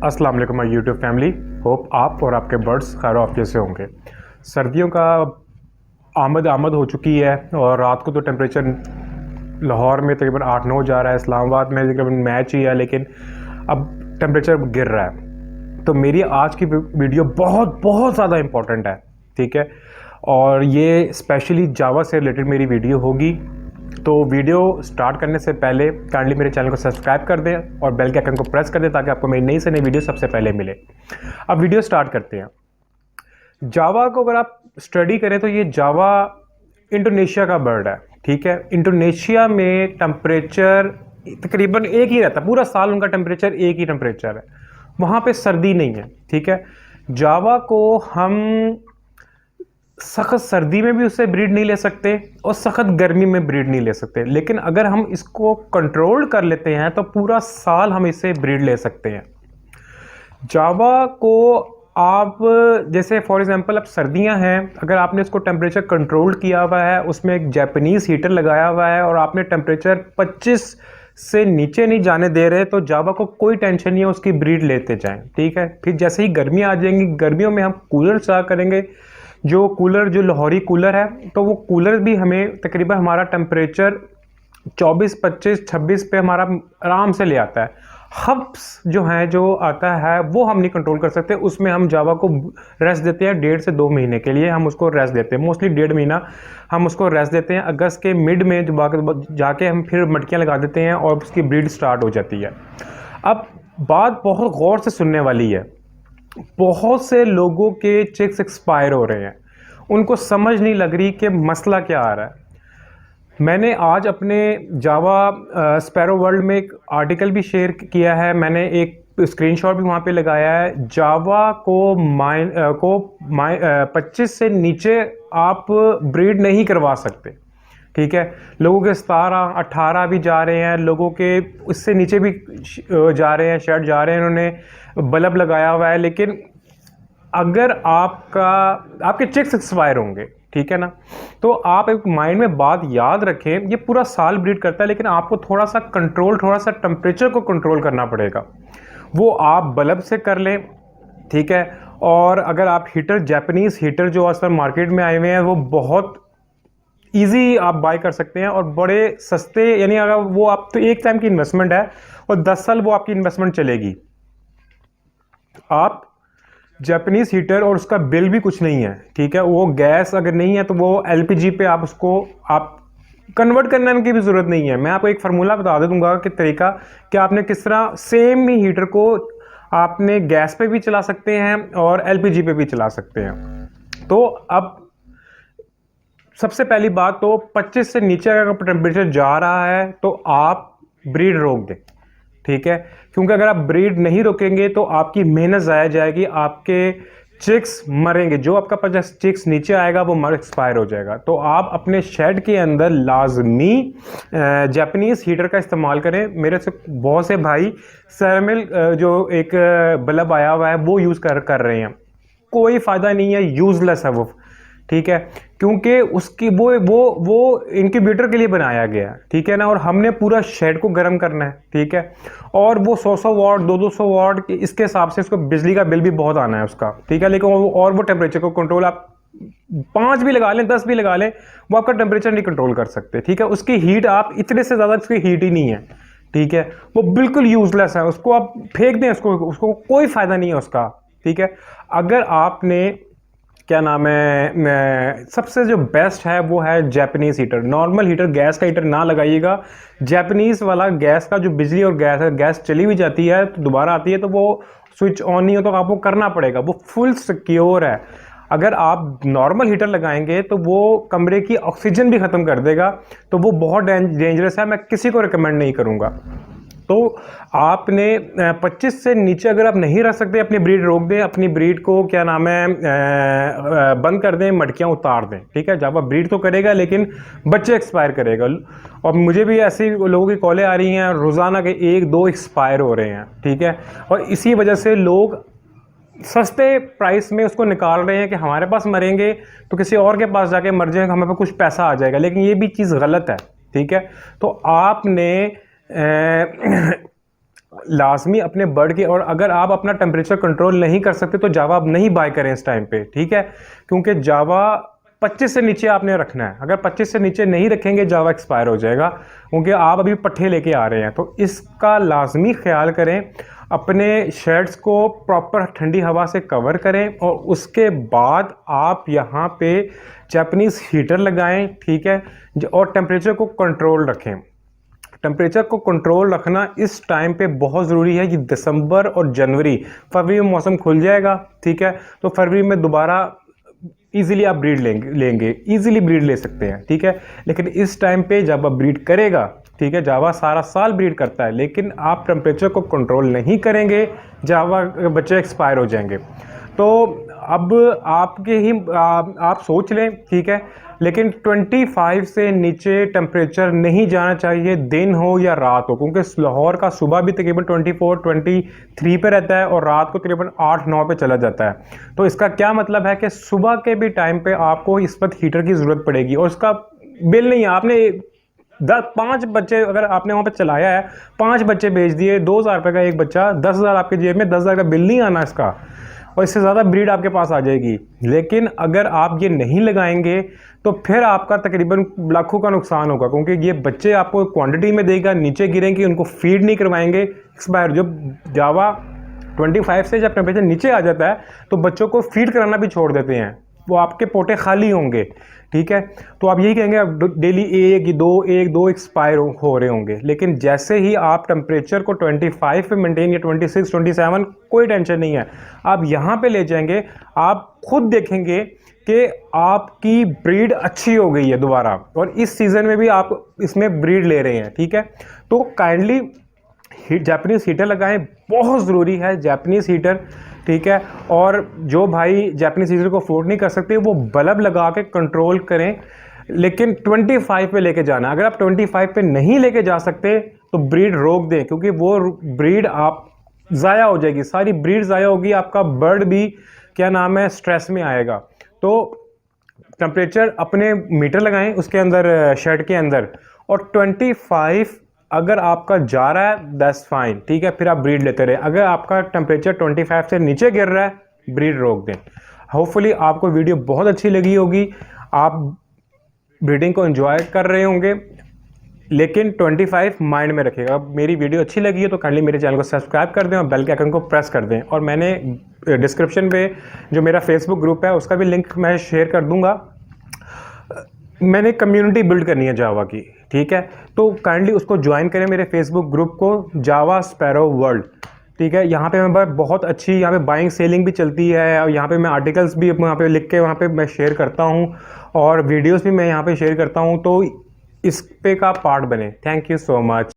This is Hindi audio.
अस्सलाम वालेकुम माय यूट्यूब फैमिली। होप आप और आपके बर्ड्स खैर आफियत से होंगे। सर्दियों का आमद हो चुकी है और रात को तो टेम्परेचर लाहौर में तकरीबन 8-9 जा रहा है, इस्लामाबाद में तकरीबन मैच ही है, लेकिन अब टेम्परेचर गिर रहा है। तो मेरी आज की वीडियो बहुत बहुत ज़्यादा इम्पॉर्टेंट है, ठीक है। और ये स्पेशली जावा से रिलेटेड मेरी वीडियो होगी। तो वीडियो स्टार्ट करने से पहले काइंडली मेरे चैनल को सब्सक्राइब कर दें और बेल के आइकन को प्रेस कर दें ताकि आपको मेरी नई से नई वीडियो सबसे पहले मिले। अब वीडियो स्टार्ट करते हैं। जावा को अगर आप स्टडी करें तो ये जावा इंडोनेशिया का बर्ड है, ठीक है। इंडोनेशिया में टेम्परेचर तकरीबन एक ही रहता है, पूरा साल उनका टेम्परेचर एक ही टेम्परेचर है, वहाँ पे सर्दी नहीं है, ठीक है। जावा को हम सख्त सर्दी में भी उससे ब्रीड नहीं ले सकते और सख्त गर्मी में ब्रीड नहीं ले सकते, लेकिन अगर हम इसको कंट्रोल कर लेते हैं तो पूरा साल हम इससे ब्रीड ले सकते हैं। जावा को आप जैसे फॉर एग्जांपल अब सर्दियां हैं, अगर आपने इसको टेम्परेचर कंट्रोल किया हुआ है, उसमें एक जापानीज़ हीटर लगाया हुआ है और आपने टेम्परेचर 25 से नीचे नहीं जाने दे रहे, तो जावा को कोई टेंशन नहीं है, उसकी ब्रीड लेते जाएं, ठीक है। फिर जैसे ही गर्मियाँ आ जाएंगी, गर्मियों में हम कूलर चला करेंगे, जो लाहौरी कूलर है, तो वो कूलर भी हमें तकरीबन हमारा टेम्परेचर 24, 25, 26 पे हमारा आराम से ले आता है। हब्स जो है जो आता है वो हम नहीं कंट्रोल कर सकते, उसमें हम जावा को रेस्ट देते हैं 1.5 से 2 महीने के लिए, हम उसको रेस्ट देते हैं, मोस्टली 1.5 महीना हम उसको रेस्ट देते हैं। अगस्त के मिड में जो जाके हम फिर मटकियाँ लगा देते हैं और उसकी ब्रीड स्टार्ट हो जाती है। अब बात बहुत गौर से सुनने वाली है। बहुत से लोगों के चिक्स एक्सपायर हो रहे हैं, उनको समझ नहीं लग रही कि मसला क्या आ रहा है। मैंने आज अपने जावा स्पैरो वर्ल्ड में एक आर्टिकल भी शेयर किया है, मैंने एक स्क्रीनशॉट भी वहाँ पे लगाया है। जावा को 25 से नीचे आप ब्रीड नहीं करवा सकते, ठीक है। लोगों के 17, 18 भी जा रहे हैं, लोगों के उससे नीचे भी जा रहे हैं, शर्ट जा रहे हैं, उन्होंने बल्ब लगाया हुआ है, लेकिन अगर आपके चिक्स एक्सपायर होंगे, ठीक है ना, तो आप एक माइंड में बात याद रखें, ये पूरा साल ब्रीड करता है, लेकिन आपको थोड़ा सा टेम्परेचर को कंट्रोल करना पड़ेगा। वो आप बल्ब से कर लें, ठीक है। और अगर आप हीटर, जापानीज़ हीटर जो आजकल मार्केट में आए हुए हैं, वो बहुत ईजी आप बाय कर सकते हैं और बड़े सस्ते, यानी अगर वो आप तो एक टाइम की इन्वेस्टमेंट है और 10 साल वो आपकी इन्वेस्टमेंट चलेगी। आप जापानीज हीटर और उसका बिल भी कुछ नहीं है, ठीक है। वो गैस अगर नहीं है तो वो एलपीजी पे आप कन्वर्ट करने की भी ज़रूरत नहीं है। मैं आपको एक फार्मूला बता दे दूंगा कि तरीका कि आपने किस तरह सेम ही हीटर को आपने गैस पे भी चला सकते हैं और एलपीजी पे भी चला सकते हैं। तो अब सबसे पहली बात तो 25 से नीचे अगर टेम्परेचर जा रहा है तो आप ब्रीड रोक दें, ठीक है। क्योंकि अगर आप ब्रीड नहीं रोकेंगे तो आपकी मेहनत ज़ाया जाएगी, आपके चिक्स मरेंगे, जो आपका 50 चिक्स नीचे आएगा वो एक्सपायर हो जाएगा। तो आप अपने शेड के अंदर लाजमी जापानीज़ हीटर का इस्तेमाल करें। मेरे से बहुत से भाई सेरेमिल जो एक बल्ब आया हुआ है वो यूज़ कर रहे हैं, कोई फ़ायदा नहीं है, यूज़लेस है वो, ठीक है। क्योंकि उसकी वो इंक्यूबेटर के लिए बनाया गया है, ठीक है ना, और हमने पूरा शेड को गर्म करना है, ठीक है। और वो 100 वाट 200 वाट इसके हिसाब से उसको बिजली का बिल भी बहुत आना है उसका, ठीक है। लेकिन वो टेम्परेचर को कंट्रोल आप 5 भी लगा लें, 10 भी लगा लें, वो आपका टेम्परेचर नहीं कंट्रोल कर सकते, ठीक है। उसकी हीट आप इतने से ज़्यादा उसकी हीट ही नहीं है, ठीक है। वो बिल्कुल यूजलेस है, उसको आप फेंक दें, उसको कोई फ़ायदा नहीं है उसका, ठीक है। अगर आपने क्या नाम है, सबसे जो बेस्ट है वो है Japanese heater. Normal heater, gas का हीटर ना लगाइएगा। जापानीज़ वाला गैस का जो बिजली और गैस चली भी जाती है तो दोबारा आती है तो वो स्विच ऑन नहीं हो तो आपको करना पड़ेगा, वो फुल सिक्योर है। अगर आप नॉर्मल हीटर लगाएंगे तो वो कमरे की ऑक्सीजन भी ख़त्म कर देगा, तो वो बहुत डेंजरस है, मैं किसी को रिकमेंड नहीं करूँगा। तो आपने 25 से नीचे अगर आप नहीं रख सकते, अपनी ब्रीड रोक दें, अपनी ब्रीड को क्या नाम है बंद कर दें, मटकियां उतार दें, ठीक है। जब आप ब्रीड तो करेगा लेकिन बच्चे एक्सपायर करेगा। और मुझे भी ऐसी लोगों की कॉलें आ रही हैं, रोज़ाना के 1-2 एक्सपायर हो रहे हैं, ठीक है। और इसी वजह से लोग सस्ते प्राइस में उसको निकाल रहे हैं कि हमारे पास मरेंगे तो किसी और के पास जाके मर जाएंगे, हमें पे कुछ पैसा आ जाएगा, लेकिन ये भी चीज़ गलत है, ठीक है। तो आपने लाजमी अपने बर्ड के, और अगर आप अपना टेम्परेचर कंट्रोल नहीं कर सकते तो जावा आप नहीं बाय करें इस टाइम पे, ठीक है, क्योंकि जावा 25 से नीचे आपने रखना है। अगर 25 से नीचे नहीं रखेंगे जावा एक्सपायर हो जाएगा, क्योंकि आप अभी पट्ठे लेके आ रहे हैं। तो इसका लाजमी ख्याल करें, अपने शेड्स को प्रॉपर ठंडी हवा से कवर करें, और उसके बाद आप यहाँ पे जापानीज़ हीटर लगाएं, ठीक है, और टेम्परेचर को कंट्रोल रखें। टेम्परेचर को कंट्रोल रखना इस टाइम पे बहुत ज़रूरी है कि दिसंबर और जनवरी, फरवरी में मौसम खुल जाएगा, ठीक है, तो फरवरी में दोबारा इजीली आप ब्रीड लेंगे इजीली ब्रीड ले सकते हैं, ठीक है। लेकिन इस टाइम पे जब आप ब्रीड करेगा, ठीक है, जावा सारा साल ब्रीड करता है, लेकिन आप टेम्परेचर को कंट्रोल नहीं करेंगे, जावा बच्चे एक्सपायर हो जाएंगे। तो अब आपके ही आप सोच लें, ठीक है, लेकिन 25 से नीचे टेम्परेचर नहीं जाना चाहिए, दिन हो या रात हो, क्योंकि लाहौर का सुबह भी तकरीबन 24-23 पे रहता है और रात को तकरीबन 8-9 पे चला जाता है। तो इसका क्या मतलब है कि सुबह के भी टाइम पे आपको इस वक्त हीटर की ज़रूरत पड़ेगी, और उसका बिल नहीं है, आपने 5 बच्चे अगर आपने वहाँ पे चलाया है, 5 बच्चे बेच दिए, 2000 रुपये का एक बच्चा, 10,000 आपके जेब में, 10,000 का बिल नहीं आना इसका, और इससे ज़्यादा ब्रीड आपके पास आ जाएगी। लेकिन अगर आप ये नहीं लगाएंगे तो फिर आपका तकरीबन लाखों का नुकसान होगा, क्योंकि ये बच्चे आपको क्वांटिटी में देगा, नीचे गिरेंगे, उनको फीड नहीं करवाएंगे, एक्सपायर। जब जावा 25 से जब टेम्परेचर नीचे आ जाता है तो बच्चों को फीड कराना भी छोड़ देते हैं, वो आपके पोटे खाली होंगे, ठीक है। तो आप यही कहेंगे अब डेली एक दो एक्सपायर हो रहे होंगे। लेकिन जैसे ही आप टेम्परेचर को 25 पे मेंटेन, या 26, 27, कोई टेंशन नहीं है, आप यहाँ पे ले जाएंगे, आप खुद देखेंगे कि आपकी ब्रीड अच्छी हो गई है दोबारा, और इस सीज़न में भी आप इसमें ब्रीड ले रहे हैं, ठीक है। तो काइंडली जापानीज़ हीटर लगाएं, बहुत ज़रूरी है जापानीज़ हीटर, ठीक है। और जो भाई जापानीज़ हीटर को अफोर्ड नहीं कर सकते वो बल्ब लगा के कंट्रोल करें, लेकिन 25 पे लेके जाना। अगर आप 25 पे नहीं लेके जा सकते तो ब्रीड रोक दें, क्योंकि वो ब्रीड आप ज़ाया हो जाएगी, सारी ब्रीड ज़ाया होगी, आपका बर्ड भी क्या नाम है स्ट्रेस में आएगा। तो टेम्परेचर अपने मीटर लगाएं उसके अंदर, शेड के अंदर, और 25 अगर आपका जा रहा है दैट्स फाइन, ठीक है, फिर आप ब्रीड लेते रहे। अगर आपका टेम्परेचर 25 से नीचे गिर रहा है, ब्रीड रोक दें। होपफुली आपको वीडियो बहुत अच्छी लगी होगी, आप ब्रीडिंग को एंजॉय कर रहे होंगे, लेकिन 25 माइंड में रखिएगा। मेरी वीडियो अच्छी लगी है तो काइंडली मेरे चैनल को सब्सक्राइब कर दें और बेल के आइकन को प्रेस कर दें। और मैंने डिस्क्रिप्शन पे जो मेरा फेसबुक ग्रुप है उसका भी लिंक मैं शेयर कर दूंगा। मैंने कम्युनिटी बिल्ड करनी है जावा की, ठीक है, तो काइंडली उसको ज्वाइन करें मेरे फेसबुक ग्रुप को, जावा स्पैरो वर्ल्ड, ठीक है। यहाँ पे मैं बहुत अच्छी यहाँ पे बाइंग सेलिंग भी चलती है, और यहाँ पे मैं आर्टिकल्स भी यहाँ पे लिख के वहाँ पे मैं शेयर करता हूँ, और वीडियोस भी मैं यहाँ पे शेयर करता हूँ। तो इस पे का पार्ट बने। Thank you so much.